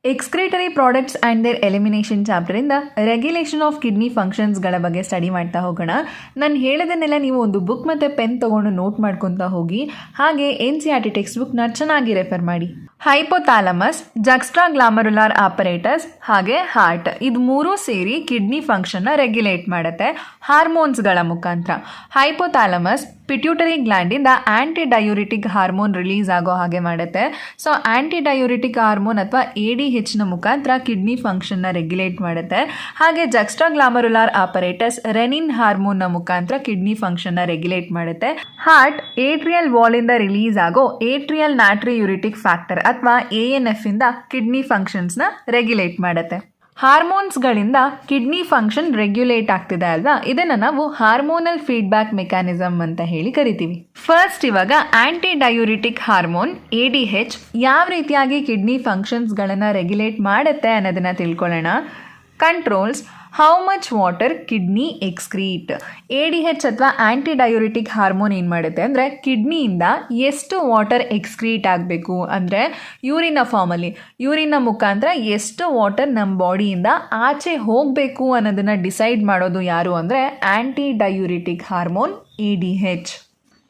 Excretory products and their elimination ಚಾಪ್ಟರಿಂದ regulation of kidney ಫಂಕ್ಷನ್ಸ್ಗಳ ಬಗ್ಗೆ ಸ್ಟಡಿ ಮಾಡ್ತಾ ಹೋಗೋಣ. ನಾನು ಹೇಳೋದನ್ನೆಲ್ಲ ನೀವು ಒಂದು ಬುಕ್ ಮತ್ತು ಪೆನ್ ತೊಗೊಂಡು ನೋಟ್ ಮಾಡ್ಕೊತಾ ಹೋಗಿ. ಹಾಗೆ NCERT ಟೆಕ್ಸ್ಟ್ ಬುಕ್ನ ಚೆನ್ನಾಗಿ ರೆಫರ್ ಮಾಡಿ. ಹೈಪೋಥಾಲಮಸ್, ಜಕ್ಸ್ಟ್ರಾ ಗ್ಲಾಮರುಲಾರ್ ಆಪರೇಟಸ್ ಹಾಗೆ ಹಾರ್ಟ್, ಇದು ಮೂರೂ ಸೇರಿ ಕಿಡ್ನಿ ಫಂಕ್ಷನ್ನ ರೆಗ್ಯುಲೇಟ್ ಮಾಡುತ್ತೆ ಹಾರ್ಮೋನ್ಸ್ಗಳ ಮುಖಾಂತರ. ಹೈಪೋಥಾಲಮಸ್ ಪಿಟ್ಯೂಟರಿ ಗ್ಲ್ಯಾಂಡಿಂದ ಆ್ಯಂಟಿ ಡಯೂರಿಟಿಕ್ ಹಾರ್ಮೋನ್ ರಿಲೀಸ್ ಆಗೋ ಹಾಗೆ ಮಾಡುತ್ತೆ. ಸೊ ಆ್ಯಂಟಿ ಡಯೂರಿಟಿಕ್ ಹಾರ್ಮೋನ್ ಅಥವಾ ADHನ ಮುಖಾಂತರ ಕಿಡ್ನಿ ಫಂಕ್ಷನ್ನ ರೆಗ್ಯುಲೇಟ್ ಮಾಡುತ್ತೆ. ಹಾಗೆ ಜಕ್ಸ್ಟ್ರಾ ಗ್ಲಾಮರುಲಾರ್ ಆಪರೇಟಸ್ ರೆನಿನ್ ಹಾರ್ಮೋನ್ನ ಮುಖಾಂತರ ಕಿಡ್ನಿ ಫಂಕ್ಷನ್ನ ರೆಗ್ಯುಲೇಟ್ ಮಾಡುತ್ತೆ. ಹಾರ್ಟ್ ಏಟ್ರಿಯಲ್ ವಾಲಿಂದ ರಿಲೀಸ್ ಆಗೋ ಏಟ್ರಿಯಲ್ ನಾಟ್ರಿಯೂರಿಟಿಕ್ ಫ್ಯಾಕ್ಟರ್ ಅಥವಾ ANF ಇಂದ ಕಿಡ್ನಿ ಫಂಕ್ಷನ್ಸ್ನ ರೆಗ್ಯುಲೇಟ್ ಮಾಡುತ್ತೆ. ಹಾರ್ಮೋನ್ಸ್ಗಳಿಂದ ಕಿಡ್ನಿ ಫಂಕ್ಷನ್ ರೆಗ್ಯುಲೇಟ್ ಆಗ್ತಿದೆ ಅಲ್ವಾ, ಇದನ್ನು ನಾವು ಹಾರ್ಮೋನಲ್ ಫೀಡ್ಬ್ಯಾಕ್ ಮೆಕ್ಯಾನಿಸಮ್ ಅಂತ ಹೇಳಿ ಕರಿತೀವಿ. ಫಸ್ಟ್ ಇವಾಗ ಆಂಟಿ ಡಯೂರಿಟಿಕ್ ಹಾರ್ಮೋನ್ ADH ಯಾವ ರೀತಿಯಾಗಿ ಕಿಡ್ನಿ ಫಂಕ್ಷನ್ಸ್ಗಳನ್ನು ರೆಗ್ಯುಲೇಟ್ ಮಾಡುತ್ತೆ ಅನ್ನೋದನ್ನ ತಿಳ್ಕೊಳ್ಳೋಣ. Controls how much water kidney excrete. ADH ಅಥವಾ ಆ್ಯಂಟಿ ಡಯೂರಿಟಿಕ್ ಹಾರ್ಮೋನ್ ಏನು ಮಾಡುತ್ತೆ ಅಂದರೆ ಕಿಡ್ನಿಯಿಂದ ಎಷ್ಟು ವಾಟರ್ ಎಕ್ಸ್ಕ್ರೀಟ್ ಆಗಬೇಕು ಅಂದರೆ ಯೂರಿನ ಫಾರ್ಮಲ್ಲಿ ಯೂರಿನ ಮುಖಾಂತರ ಎಷ್ಟು ವಾಟರ್ ನಮ್ಮ ಬಾಡಿಯಿಂದ ಆಚೆ ಹೋಗಬೇಕು ಅನ್ನೋದನ್ನು ಡಿಸೈಡ್ ಮಾಡೋದು ಯಾರು ಅಂದರೆ ಆ್ಯಂಟಿ ಡಯೂರಿಟಿಕ್ ಹಾರ್ಮೋನ್ ADH.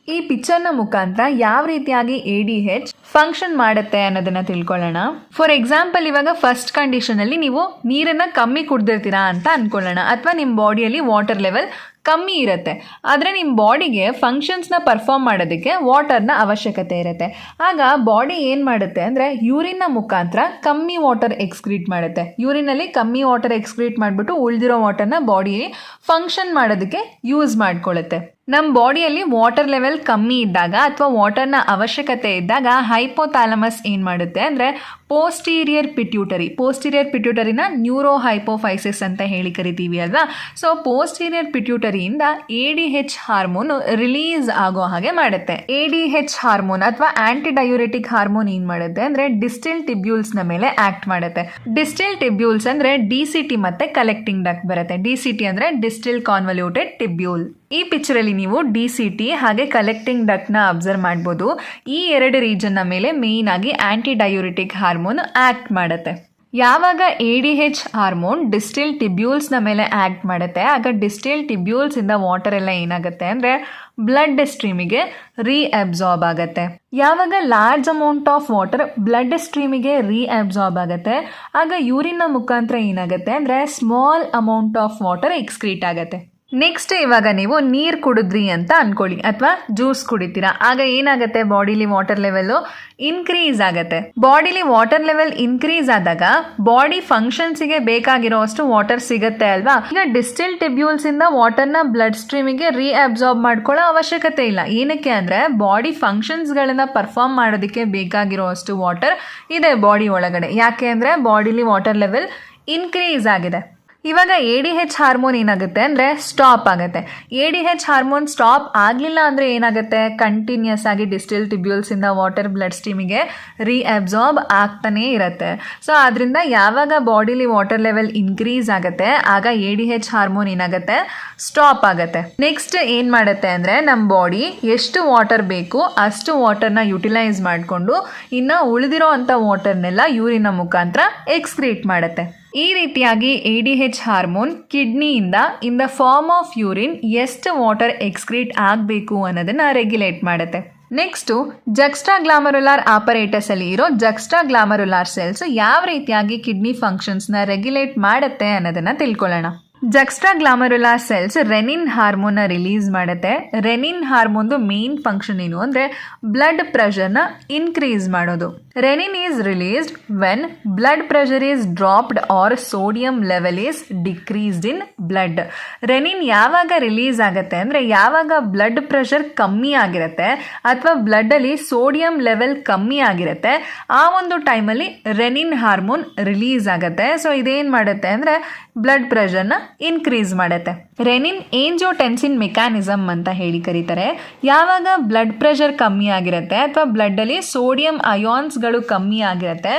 ಈ ಪಿಕ್ಚರ್ನ ಮುಖಾಂತರ ಯಾವ ರೀತಿಯಾಗಿ ADH ಫಂಕ್ಷನ್ ಮಾಡುತ್ತೆ ಅನ್ನೋದನ್ನ ತಿಳ್ಕೊಳ್ಳೋಣ. ಫಾರ್ ಎಕ್ಸಾಂಪಲ್, ಇವಾಗ ಫಸ್ಟ್ ಕಂಡೀಷನಲ್ಲಿ ನೀವು ನೀರನ್ನು ಕಮ್ಮಿ ಕುಡ್ದಿರ್ತೀರಾ ಅಂತ ಅಂದ್ಕೊಳ್ಳೋಣ, ಅಥವಾ ನಿಮ್ಮ ಬಾಡಿಯಲ್ಲಿ ವಾಟರ್ ಲೆವೆಲ್ ಕಮ್ಮಿ ಇರುತ್ತೆ. ಆದರೆ ನಿಮ್ಮ ಬಾಡಿಗೆ ಫಂಕ್ಷನ್ಸ್ನ ಪರ್ಫಾರ್ಮ್ ಮಾಡೋದಕ್ಕೆ ವಾಟರ್ನ ಅವಶ್ಯಕತೆ ಇರುತ್ತೆ. ಆಗ ಬಾಡಿ ಏನು ಮಾಡುತ್ತೆ ಅಂದರೆ ಯೂರಿನ್ನ ಮುಖಾಂತರ ಕಮ್ಮಿ ವಾಟರ್ ಎಕ್ಸ್ಕ್ರೀಟ್ ಮಾಡುತ್ತೆ. ಯೂರಿನಲ್ಲಿ ಕಮ್ಮಿ ವಾಟರ್ ಎಕ್ಸ್ಕ್ರೀಟ್ ಮಾಡಿಬಿಟ್ಟು ಉಳಿದಿರೋ ವಾಟರ್ನ ಬಾಡಿಯಲ್ಲಿ ಫಂಕ್ಷನ್ ಮಾಡೋದಕ್ಕೆ ಯೂಸ್ ಮಾಡ್ಕೊಳ್ಳುತ್ತೆ. ನಮ್ಮ ಬಾಡಿಯಲ್ಲಿ ವಾಟರ್ ಲೆವೆಲ್ ಕಮ್ಮಿ ಇದ್ದಾಗ ಅಥವಾ ವಾಟರ್ನ ಅವಶ್ಯಕತೆ ಇದ್ದಾಗ ಹೈಪೋಥಾಲಮಸ್ ಏನು ಮಾಡುತ್ತೆ ಅಂದರೆ ಪೋಸ್ಟೀರಿಯರ್ ಪಿಟ್ಯೂಟರಿನ ನ್ಯೂರೋ ಹೈಪೋಫೈಸಿಸ್ ಅಂತ ಹೇಳಿ ಕರಿತೀವಿ ಅಲ್ವಾ. ಸೊ ಪೋಸ್ಟೀರಿಯರ್ ಪಿಟ್ಯೂಟರಿಯಿಂದ ADH ಹಾರ್ಮೋನ್ ರಿಲೀಸ್ ಆಗೋ ಹಾಗೆ ಮಾಡುತ್ತೆ. ADH ಹಾರ್ಮೋನ್ ಅಥವಾ ಆಂಟಿ ಡಯೂರಿಟಿಕ್ ಹಾರ್ಮೋನ್ ಏನು ಮಾಡುತ್ತೆ ಅಂದರೆ ಡಿಸ್ಟಿಲ್ ಟಿಬ್ಯೂಲ್ಸ್ನ ಮೇಲೆ ಆಕ್ಟ್ ಮಾಡುತ್ತೆ. ಡಿಸ್ಟಿಲ್ ಟಿಬ್ಯೂಲ್ಸ್ ಅಂದರೆ DCT ಮತ್ತೆ ಕಲೆಕ್ಟಿಂಗ್ ಡಕ್ಟ್ ಬರುತ್ತೆ. DCT ಅಂದರೆ ಡಿಸ್ಟಿಲ್ ಕಾನ್ವಲ್ಯೂಟೆಡ್ ಟಿಬ್ಯೂಲ್. ಈ ಪಿಕ್ಚರಲ್ಲಿ ನೀವು DCT ಹಾಗೆ ಕಲೆಕ್ಟಿಂಗ್ ಡಕ್ಟ್ನ ಅಬ್ಸರ್ವ್ ಮಾಡ್ಬೋದು. ಈ ಎರಡು ರೀಜನ್ನ ಮೇಲೆ ಮೇಯ್ನ್ ಆಗಿ ಆಂಟಿ ಡಯೂರಿಟಿಕ್ ಹಾರ್ಮೋನ್ ಆಕ್ಟ್ ಮಾಡುತ್ತೆ. ಯಾವಾಗ ADH ಹಾರ್ಮೋನ್ ಡಿಸ್ಟಿಲ್ ಟಿಬ್ಯೂಲ್ಸ್ನ ಮೇಲೆ ಆಕ್ಟ್ ಮಾಡುತ್ತೆ ಆಗ ಡಿಸ್ಟಿಲ್ ಟಿಬ್ಯೂಲ್ಸಿಂದ ವಾಟರ್ ಎಲ್ಲ ಏನಾಗುತ್ತೆ ಅಂದರೆ ಬ್ಲಡ್ ಸ್ಟ್ರೀಮಿಗೆ ರೀಅಬ್ಸಾರ್ಬ್ ಆಗುತ್ತೆ. ಯಾವಾಗ large amount of water blood ಸ್ಟ್ರೀಮಿಗೆ ರೀಅಬ್ಸಾರ್ಬ್ ಆಗುತ್ತೆ ಆಗ ಯೂರಿನ್ನ ಮುಖಾಂತರ ಏನಾಗುತ್ತೆ ಅಂದರೆ small amount of water excrete ಆಗುತ್ತೆ. ನೆಕ್ಸ್ಟ್ ಇವಾಗ ನೀವು ನೀರು ಕುಡಿದ್ರಿ ಅಂತ ಅನ್ಕೊಳ್ಳಿ, ಅಥವಾ ಜ್ಯೂಸ್ ಕುಡಿತೀರಾ. ಆಗ ಏನಾಗುತ್ತೆ, ಬಾಡಿಲಿ ವಾಟರ್ ಲೆವೆಲ್ಲು ಇನ್ಕ್ರೀಸ್ ಆಗುತ್ತೆ. ಬಾಡಿಲಿ ವಾಟರ್ ಲೆವೆಲ್ ಇನ್ಕ್ರೀಸ್ ಆದಾಗ ಬಾಡಿ ಫಂಕ್ಷನ್ಸಿಗೆ ಬೇಕಾಗಿರೋ ಅಷ್ಟು ವಾಟರ್ ಸಿಗುತ್ತೆ ಅಲ್ವಾ. ಈಗ ಡಿಸ್ಟಿಲ್ ಟಿಬ್ಯೂಲ್ಸ್ ಇಂದ ವಾಟರ್ನ ಬ್ಲಡ್ ಸ್ಟ್ರೀಮಿಗೆ ರೀಅಬ್ಸಾರ್ಬ್ ಮಾಡ್ಕೊಳ್ಳೋ ಅವಶ್ಯಕತೆ ಇಲ್ಲ. ಏನಕ್ಕೆ ಅಂದರೆ ಬಾಡಿ ಫಂಕ್ಷನ್ಸ್ಗಳನ್ನ ಪರ್ಫಾರ್ಮ್ ಮಾಡೋದಕ್ಕೆ ಬೇಕಾಗಿರೋ ಅಷ್ಟು ವಾಟರ್ ಇದೆ ಬಾಡಿ ಒಳಗಡೆ. ಯಾಕೆ ಅಂದರೆ ಬಾಡಿಲಿ ವಾಟರ್ ಲೆವೆಲ್ ಇನ್ಕ್ರೀಸ್ ಆಗಿದೆ. ಇವಾಗ ADH ಹಾರ್ಮೋನ್ ಏನಾಗುತ್ತೆ ಅಂದರೆ ಸ್ಟಾಪ್ ಆಗುತ್ತೆ. ADH ಹಾರ್ಮೋನ್ ಸ್ಟಾಪ್ ಆಗಲಿಲ್ಲ ಅಂದರೆ ಏನಾಗುತ್ತೆ, ಕಂಟಿನ್ಯೂಸ್ ಆಗಿ ಡಿಸ್ಟಿಲ್ ಟಿಬ್ಯೂಲ್ಸಿಂದ ವಾಟರ್ ಬ್ಲಡ್ ಸ್ಟ್ರೀಮಿಗೆ ರೀಅಬ್ಸಾರ್ಬ್ ಆಗ್ತಾನೇ ಇರುತ್ತೆ. ಸೊ ಅದರಿಂದ ಯಾವಾಗ ಬಾಡಿಲಿ ವಾಟರ್ ಲೆವೆಲ್ ಇನ್ಕ್ರೀಸ್ ಆಗುತ್ತೆ ಆಗ ADH ಹಾರ್ಮೋನ್ ಏನಾಗುತ್ತೆ, ಸ್ಟಾಪ್ ಆಗುತ್ತೆ. ನೆಕ್ಸ್ಟ್ ಏನು ಮಾಡುತ್ತೆ ಅಂದರೆ ನಮ್ಮ ಬಾಡಿ ಎಷ್ಟು ವಾಟರ್ ಬೇಕು ಅಷ್ಟು ವಾಟರ್ನ ಯುಟಿಲೈಸ್ ಮಾಡಿಕೊಂಡು ಇನ್ನು ಉಳಿದಿರೋ ಅಂಥ ವಾಟರ್ನೆಲ್ಲ ಯೂರಿನ ಮುಖಾಂತರ ಎಕ್ಸ್ಕ್ರೀಟ್ ಮಾಡುತ್ತೆ. ಈ ರೀತಿಯಾಗಿ ADH ಹಾರ್ಮೋನ್ ಕಿಡ್ನಿಯಿಂದ in the form of urine ಎಷ್ಟು ವಾಟರ್ ಎಕ್ಸ್ಕ್ರೀಟ್ ಆಗಬೇಕು ಅನ್ನೋದನ್ನು ರೆಗ್ಯುಲೇಟ್ ಮಾಡುತ್ತೆ. ನೆಕ್ಸ್ಟು ಜಕ್ಸ್ಟ್ರಾ ಗ್ಲಾಮರುಲಾರ್ ಆಪರೇಟಸ್ ಅಲ್ಲಿ ಇರೋ ಜಕ್ಸ್ಟ್ರಾ ಗ್ಲಾಮರುಲಾರ್ ಸೆಲ್ಸ್ ಯಾವ ರೀತಿಯಾಗಿ ಕಿಡ್ನಿ ಫಂಕ್ಷನ್ಸ್ನ ರೆಗ್ಯುಲೇಟ್ ಮಾಡುತ್ತೆ ಅನ್ನೋದನ್ನು ತಿಳ್ಕೊಳ್ಳೋಣ. ಜಕ್ಸ್ಟ್ರಾ ಗ್ಲಾಮರುಲಾರ್ ಸೆಲ್ಸ್ ರೆನಿನ್ ಹಾರ್ಮೋನ್ನ ರಿಲೀಸ್ ಮಾಡುತ್ತೆ. ರೆನಿನ್ ಹಾರ್ಮೋನ್ದು ಮೇನ್ ಫಂಕ್ಷನ್ ಏನು ಅಂದರೆ ಬ್ಲಡ್ ಪ್ರೆಷರ್ನ ಇನ್ಕ್ರೀಸ್ ಮಾಡೋದು. Renin is released when blood pressure is dropped or sodium level is decreased in blood. Renin ಯಾವಾಗ ರಿಲೀಸ್ ಆಗುತ್ತೆ ಅಂದರೆ ಯಾವಾಗ ಬ್ಲಡ್ ಪ್ರೆಷರ್ ಕಮ್ಮಿ ಆಗಿರುತ್ತೆ ಅಥವಾ ಬ್ಲಡ್ಡಲ್ಲಿ ಸೋಡಿಯಂ ಲೆವೆಲ್ ಕಮ್ಮಿ ಆಗಿರುತ್ತೆ ಆ ಒಂದು ಟೈಮಲ್ಲಿ ರೆನಿನ್ ಹಾರ್ಮೋನ್ ರಿಲೀಸ್ ಆಗುತ್ತೆ. ಸೊ ಇದೇನು ಮಾಡುತ್ತೆ ಅಂದರೆ ಬ್ಲಡ್ ಪ್ರೆಷರ್ನ ಇನ್ಕ್ರೀಸ್ ಮಾಡುತ್ತೆ. ರೆನಿನ್ ಏಂಜಿಯೋಟೆನ್ಸಿನ್ ಮೆಕ್ಯಾನಿಸಮ್ ಅಂತ ಹೇಳಿ ಕರೀತಾರೆ. ಯಾವಾಗ ಬ್ಲಡ್ ಪ್ರೆಷರ್ ಕಮ್ಮಿ ಆಗಿರುತ್ತೆ ಅಥವಾ ಬ್ಲಡ್ಡಲ್ಲಿ ಸೋಡಿಯಂ ಅಯಾನ್ಸ್ಗಳು ಕಮ್ಮಿ ಆಗಿರುತ್ತೆ,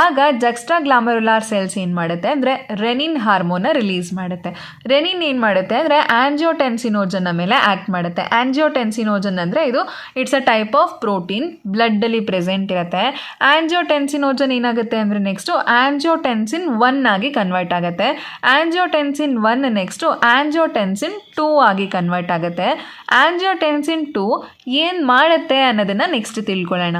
ಆಗ ಜಕ್ಸ್ಟ್ರಾ ಗ್ಲಾಮರುಲಾರ್ ಸೆಲ್ಸ್ ಏನು ಮಾಡುತ್ತೆ ಅಂದರೆ ರೆನಿನ್ ಹಾರ್ಮೋನ ರಿಲೀಸ್ ಮಾಡುತ್ತೆ. ರೆನಿನ್ ಏನು ಮಾಡುತ್ತೆ ಅಂದರೆ ಆಂಜಿಯೋಟೆನ್ಸಿನೋಜನ್ನ ಮೇಲೆ ಆ್ಯಕ್ಟ್ ಮಾಡುತ್ತೆ. ಆಂಜಿಯೋಟೆನ್ಸಿನೋಜನ್ ಅಂದರೆ ಇದು it's a type of protein, ಬ್ಲಡ್ಡಲ್ಲಿ ಪ್ರೆಸೆಂಟ್ ಇರುತ್ತೆ. ಆಂಜಿಯೋಟೆನ್ಸಿನೋಜನ್ ಏನಾಗುತ್ತೆ ಅಂದರೆ ನೆಕ್ಸ್ಟು ಆಂಜಿಯೋಟೆನ್ಸಿನ್ 1 ಆಗಿ ಕನ್ವರ್ಟ್ ಆಗುತ್ತೆ. ಆಂಜಿಯೋಟೆನ್ಸಿನ್ 1 ನೆಕ್ಸ್ಟು ಆಂಜಿಯೋಟೆನ್ಸಿನ್ 2 ಆಗಿ ಕನ್ವರ್ಟ್ ಆಗುತ್ತೆ. ಆಂಜಿಯೋಟೆನ್ಸಿನ್ 2 ಏನು ಮಾಡುತ್ತೆ ಅನ್ನೋದನ್ನು ನೆಕ್ಸ್ಟ್ ತಿಳ್ಕೊಳ್ಳೋಣ.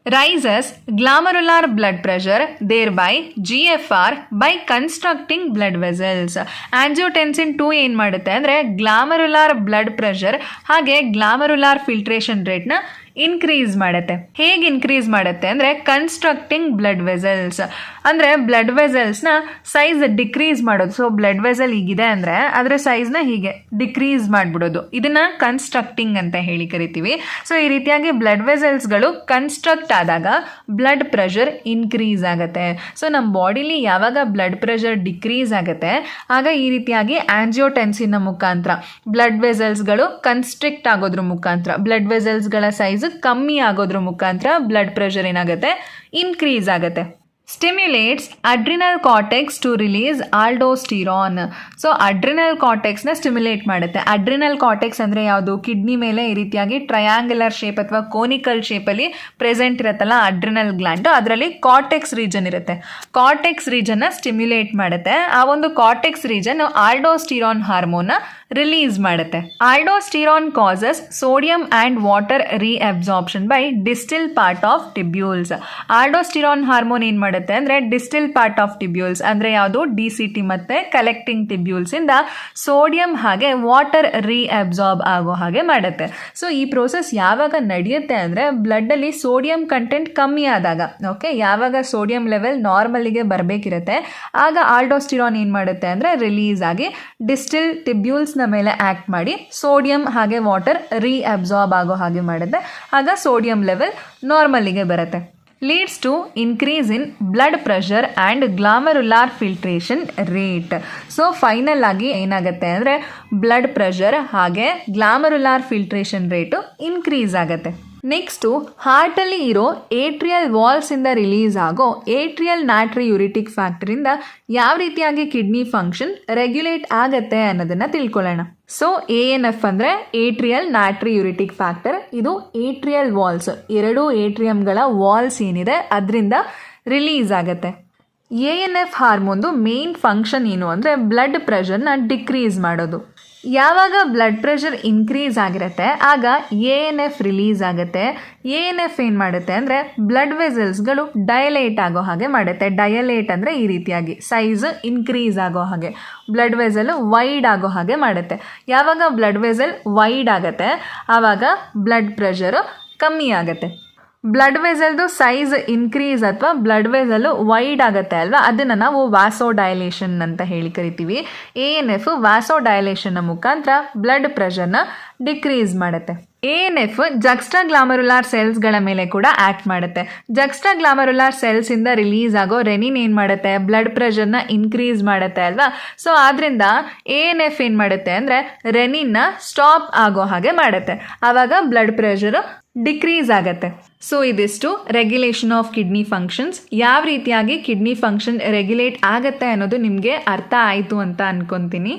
Rises glomerular blood pressure, thereby GFR, by constructing blood vessels. Angiotensin 2 ಏನು ಮಾಡುತ್ತೆ ಅಂದರೆ ಗ್ಲಾಮರುಲಾರ್ ಬ್ಲಡ್ ಪ್ರೆಷರ್ ಹಾಗೆ ಗ್ಲಾಮರುಲಾರ್ ಫಿಲ್ಟ್ರೇಷನ್ ರೇಟ್ನ ಇನ್ಕ್ರೀಸ್ ಮಾಡುತ್ತೆ. ಹೇಗೆ ಇನ್ಕ್ರೀಸ್ ಮಾಡುತ್ತೆ ಅಂದರೆ ಕನ್ಸ್ಟ್ರಕ್ಟಿಂಗ್ ಬ್ಲಡ್ ವೆಸಲ್ಸ್, ಅಂದರೆ ಬ್ಲಡ್ ವೆಸಲ್ಸ್ನ ಸೈಜ್ ಡಿಕ್ರೀಸ್ ಮಾಡೋದು. ಸೊ ಬ್ಲಡ್ ವೆಸಲ್ ಹೀಗಿದೆ ಅಂದರೆ ಅದರ ಸೈಜ್ನ ಹೀಗೆ ಡಿಕ್ರೀಸ್ ಮಾಡಿಬಿಡೋದು, ಇದನ್ನು ಕನ್ಸ್ಟ್ರಕ್ಟಿಂಗ್ ಅಂತ ಹೇಳಿ ಕರಿತೀವಿ. ಸೊ ಈ ರೀತಿಯಾಗಿ ಬ್ಲಡ್ ವೆಸಲ್ಸ್ಗಳು ಕನ್ಸ್ಟ್ರಕ್ಟ್ ಆದಾಗ ಬ್ಲಡ್ ಪ್ರೆಷರ್ ಇನ್ಕ್ರೀಸ್ ಆಗುತ್ತೆ. ಸೊ ನಮ್ಮ ಬಾಡಿಲಿ ಯಾವಾಗ ಬ್ಲಡ್ ಪ್ರೆಷರ್ ಡಿಕ್ರೀಸ್ ಆಗುತ್ತೆ ಆಗ ಈ ರೀತಿಯಾಗಿ ಆಂಜಿಯೋಟೆನ್ಸಿನ್ನ ಮುಖಾಂತರ ಬ್ಲಡ್ ವೆಸಲ್ಸ್ಗಳು ಕನ್ಸ್ಟ್ರಿಕ್ಟ್ ಆಗೋದ್ರ ಮುಖಾಂತರ ಬ್ಲಡ್ ವೆಸಲ್ಸ್ಗಳ ಸೈಜ್ ಕಮ್ಮಿ ಆಗೋದ್ರ ಮುಖಾಂತರ ಬ್ಲಡ್ ಪ್ರೆಷರ್ ಏನಾಗುತ್ತೆ ಇನ್ಕ್ರೀಸ್ ಆಗುತ್ತೆ. Stimulates adrenal cortex to release aldosterone. So adrenal ಕಾರ್ಟೆಕ್ಸ್ನ ಸ್ಟಿಮ್ಯುಲೇಟ್ ಮಾಡುತ್ತೆ. ಅಡ್ರಿನಲ್ ಕಾರ್ಟೆಕ್ಸ್ ಅಂದರೆ ಯಾವುದು? ಕಿಡ್ನಿ ಮೇಲೆ ಈ ರೀತಿಯಾಗಿ ಟ್ರಯಾಂಗ್ಯುಲರ್ ಶೇಪ್ ಅಥವಾ ಕೋನಿಕಲ್ ಶೇಪಲ್ಲಿ ಪ್ರೆಸೆಂಟ್ ಇರುತ್ತಲ್ಲ ಅಡ್ರಿನಲ್ ಗ್ಲ್ಯಾಂಡ್, ಅದರಲ್ಲಿ ಕಾರ್ಟೆಕ್ಸ್ ರೀಜನ್ ಇರುತ್ತೆ. ಕಾರ್ಟೆಕ್ಸ್ ರೀಜನ್ನ ಸ್ಟಿಮ್ಯುಲೇಟ್ ಮಾಡುತ್ತೆ. ಆ ಒಂದು ಕಾರ್ಟೆಕ್ಸ್ ರೀಜನ್ ಆಲ್ಡೋಸ್ಟಿರಾನ್ ಹಾರ್ಮೋನ್ನ ರಿಲೀಸ್ ಮಾಡುತ್ತೆ. Aldosterone causes sodium and water reabsorption by distal part of tubules. Aldosterone hormone ಏನು ಮಾಡುತ್ತೆ ಅಂದರೆ ಡಿಸ್ಟಿಲ್ ಪಾರ್ಟ್ ಆಫ್ ಟಿಬ್ಯೂಲ್ಸ್ ಅಂದರೆ ಯಾವುದು? DCT ಮತ್ತು ಕಲೆಕ್ಟಿಂಗ್ ಟಿಬ್ಯೂಲ್ಸಿಂದ ಸೋಡಿಯಂ ಹಾಗೆ ವಾಟರ್ ರೀಅಬ್ಸಾರ್ಬ್ ಆಗೋ ಹಾಗೆ ಮಾಡುತ್ತೆ. ಸೊ ಈ ಪ್ರೋಸೆಸ್ ಯಾವಾಗ ನಡೆಯುತ್ತೆ ಅಂದರೆ ಬ್ಲಡ್ಡಲ್ಲಿ ಸೋಡಿಯಂ ಕಂಟೆಂಟ್ ಕಮ್ಮಿ ಆದಾಗ, ಓಕೆ, ಯಾವಾಗ ಸೋಡಿಯಂ ಲೆವೆಲ್ ನಾರ್ಮಲಿಗೆ ಬರಬೇಕಿರುತ್ತೆ ಆಗ ಆಲ್ಡೋಸ್ಟಿರಾನ್ ಏನು ಮಾಡುತ್ತೆ ಅಂದರೆ ರಿಲೀಸ್ ಆಗಿ ಡಿಸ್ಟಿಲ್ ಟಿಬ್ಯೂಲ್ಸ್ನ ಮೇಲೆ ಆ್ಯಕ್ಟ್ ಮಾಡಿ ಸೋಡಿಯಂ ಹಾಗೆ ವಾಟರ್ ರೀಅಬ್ಸಾರ್ಬ್ ಆಗೋ ಹಾಗೆ ಮಾಡುತ್ತೆ. ಆಗ ಸೋಡಿಯಂ ಲೆವೆಲ್ ನಾರ್ಮಲಿಗೆ ಬರುತ್ತೆ. Leads to increase in blood pressure and glomerular filtration rate. So final ಆಗಿ ಏನಾಗುತ್ತೆ ಅಂದರೆ ಬ್ಲಡ್ ಪ್ರೆಷರ್ ಹಾಗೆ ಗ್ಲಾಮರುಲಾರ್ ಫಿಲ್ಟ್ರೇಷನ್ ರೇಟು ಇನ್ಕ್ರೀಸ್ ಆಗುತ್ತೆ. ನೆಕ್ಸ್ಟು ಹಾರ್ಟಲ್ಲಿ ಇರೋ ಏಟ್ರಿಯಲ್ ವಾಲ್ಸಿಂದ ರಿಲೀಸ್ ಆಗೋ ಏಟ್ರಿಯಲ್ ನ್ಯಾಟ್ರಿಯೂರಿಟಿಕ್ ಫ್ಯಾಕ್ಟರಿಂದ ಯಾವ ರೀತಿಯಾಗಿ ಕಿಡ್ನಿ ಫಂಕ್ಷನ್ ರೆಗ್ಯುಲೇಟ್ ಆಗತ್ತೆ ಅನ್ನೋದನ್ನು ತಿಳ್ಕೊಳ್ಳೋಣ. ಸೊ ANF ಅಂದರೆ ಏಟ್ರಿಯಲ್ ನ್ಯಾಟ್ರಿಯೂರಿಟಿಕ್ ಫ್ಯಾಕ್ಟರ್. ಇದು ಏಟ್ರಿಯಲ್ ವಾಲ್ಸ್, 2 ಏಟ್ರಿಯಮ್ಗಳ ವಾಲ್ಸ್ ಏನಿದೆ ಅದರಿಂದ ರಿಲೀಸ್ ಆಗುತ್ತೆ. ANF ಹಾರ್ಮೋನ್ದು ಮೇನ್ ಫಂಕ್ಷನ್ ಏನು ಅಂದರೆ ಬ್ಲಡ್ ಪ್ರೆಷರ್ನ ಡಿಕ್ರೀಸ್ ಮಾಡೋದು. ಯಾವಾಗ ಬ್ಲಡ್ ಪ್ರೆಷರ್ ಇನ್ಕ್ರೀಸ್ ಆಗಿರುತ್ತೆ ಆಗ ANF ರಿಲೀಸ್ ಆಗುತ್ತೆ. ANF ಏನು ಮಾಡುತ್ತೆ ಅಂದರೆ ಬ್ಲಡ್ ವೆಸಲ್ಸ್ಗಳು ಡಯಲೇಟ್ ಆಗೋ ಹಾಗೆ ಮಾಡುತ್ತೆ. ಡಯಲೇಟ್ ಅಂದರೆ ಈ ರೀತಿಯಾಗಿ ಸೈಜ್ ಇನ್ಕ್ರೀಸ್ ಆಗೋ ಹಾಗೆ, ಬ್ಲಡ್ ವೆಸಲ್ ವೈಡ್ ಆಗೋ ಹಾಗೆ ಮಾಡುತ್ತೆ. ಯಾವಾಗ ಬ್ಲಡ್ ವೆಸಲ್ ವೈಡ್ ಆಗುತ್ತೆ ಆವಾಗ ಬ್ಲಡ್ ಪ್ರೆಷರು ಕಮ್ಮಿ ಆಗುತ್ತೆ. ಬ್ಲಡ್ ವೆಸಲ್ದು ಸೈಜ್ ಇನ್ಕ್ರೀಸ್ ಅಥವಾ ಬ್ಲಡ್ ವೆಸಲ್ ವೈಡ್ ಆಗುತ್ತೆ ಅಲ್ವಾ, ಅದನ್ನು ನಾವು ವ್ಯಾಸೋಡೈಲೇಷನ್ ಅಂತ ಹೇಳಿ ಕರಿತೀವಿ. ANF ವ್ಯಾಸೋಡೈಲೇಷನ್ನ ಮುಖಾಂತರ ಬ್ಲಡ್ ಪ್ರೆಷರ್ನ ಡಿಕ್ರೀಸ್ ಮಾಡುತ್ತೆ. ANF ಜಕ್ಸ್ಟ್ರಾ ಗ್ಲಾಮರುಲಾರ್ ಸೆಲ್ಸ್ಗಳ ಮೇಲೆ ಕೂಡ ಆ್ಯಕ್ಟ್ ಮಾಡುತ್ತೆ. ಜಕ್ಸ್ಟ್ರಾ ಗ್ಲಾಮರುಲಾರ್ ಸೆಲ್ಸಿಂದ ರಿಲೀಸ್ ಆಗೋ ರೆನಿನ್ ಏನು ಮಾಡುತ್ತೆ? ಬ್ಲಡ್ ಪ್ರೆಷರ್ನ ಇನ್ಕ್ರೀಸ್ ಮಾಡುತ್ತೆ ಅಲ್ವಾ. ಸೊ ಆದ್ದರಿಂದ ANF ಏನು ಮಾಡುತ್ತೆ ಅಂದರೆ ರೆನಿನ್ನ ಸ್ಟಾಪ್ ಆಗೋ ಹಾಗೆ ಮಾಡುತ್ತೆ. ಆವಾಗ ಬ್ಲಡ್ ಪ್ರೆಷರು ಡಿಕ್ರೀಸ್ ಆಗುತ್ತೆ. ಸೊ ಇದಿಷ್ಟು ರೆಗ್ಯುಲೇಷನ್ ಆಫ್ ಕಿಡ್ನಿ ಫಂಕ್ಷನ್ಸ್. ಯಾವ ರೀತಿಯಾಗಿ ಕಿಡ್ನಿ ಫಂಕ್ಷನ್ ರೆಗ್ಯುಲೇಟ್ ಆಗುತ್ತೆ ಅನ್ನೋದು ನಿಮಗೆ ಅರ್ಥ ಆಯಿತು ಅಂತ ಅನ್ಕೊತೀನಿ.